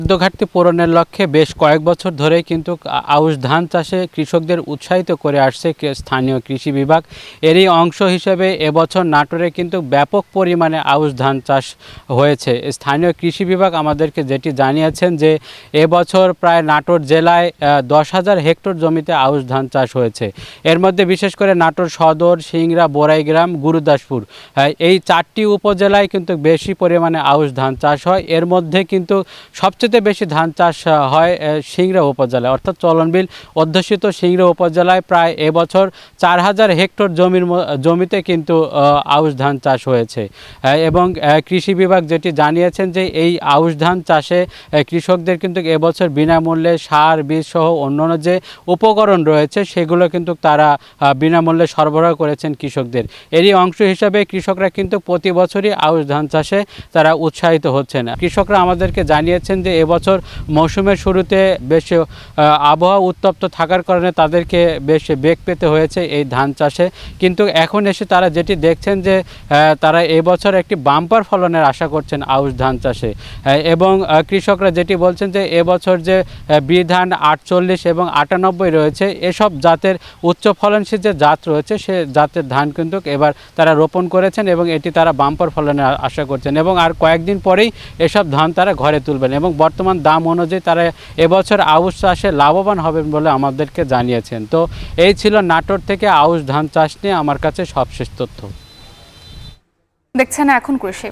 খাদ্য ঘাটতি পূরণের লক্ষ্যে বেশ কয়েক বছর ধরেই কিন্তু আউশ ধান চাষে কৃষকদের উৎসাহিত করে আসছে স্থানীয় কৃষি বিভাগ। এরই অংশ হিসেবে এবছর নাটোরে কিন্তু ব্যাপক পরিমাণে আউশ ধান চাষ হয়েছে। স্থানীয় কৃষি বিভাগ আমাদেরকে যেটি জানিয়েছেন যে এবছর প্রায় নাটোর জেলায় 10,000 হেক্টর জমিতে আউশ ধান চাষ হয়েছে। এর মধ্যে বিশেষ করে নাটোর সদর, সিংড়া, বোরাইগ্রাম, গুরুদাসপুর এই 4টি উপজেলায় কিন্তু বেশি পরিমাণে আউশ ধান চাষ হয়। এর মধ্যে কিন্তু সবচেয়ে বেশি ধান চাষ হয় সিংড়া উপজেলায়, অর্থাৎ চলনবিল অধ্যুষিত সিংড়া উপজেলায় প্রায় এবছর 4,000 হেক্টর জমিতে কিন্তু আউশ ধান চাষ হয়েছে। এবং কৃষি বিভাগ যেটি জানিয়েছেন যে এই আউশ ধান চাষে কৃষকদের কিন্তু এবছর বিনামূল্যে সার, বীজ সহ অন্যান্য যে উপকরণ রয়েছে সেগুলো কিন্তু তারা বিনামূল্যে সরবরাহ করেছেন কৃষকদের। এরই অংশ হিসাবে কৃষকরা কিন্তু প্রতি বছরই আউশ ধান চাষে তারা উৎসাহিত হচ্ছেন। কৃষকরা আমাদেরকে জানিয়েছেন যে এবছর মৌসুমের শুরুতে বেশ আবহাওয়া উত্তপ্ত থাকার কারণে তাদেরকে বেশ বেগ পেতে হয়েছে এই ধান চাষে, কিন্তু এখন এসে তারা যেটি দেখছেন যে তারা এবছর একটি বাম্পার ফলনের আশা করছেন আউশ ধান চাষে। এবং কৃষকরা যেটি বলছেন যে এবছর যে বিধান 48 এবং 98 রয়েছে, এসব জাতের উচ্চ ফলনশীল যে জাত রয়েছে সে জাতের ধান কিন্তু এবার তারা রোপণ করেছেন এবং এটি তারা বাম্পার ফলনের আশা করছেন এবং আর কয়েকদিন পরেই এসব ধান তারা ঘরে তুলবেন এবং বর্তমান দাম অনুযায়ী তারা এবছর আউশ চাষে লাভবান হবেন বলে আমাদেরকে জানিয়েছেন। তো এই ছিল নাটোর থেকে আউশ ধান চাষ নিয়ে আমার কাছে সবশেষ তথ্য। দেখছেন এখন কৃষি।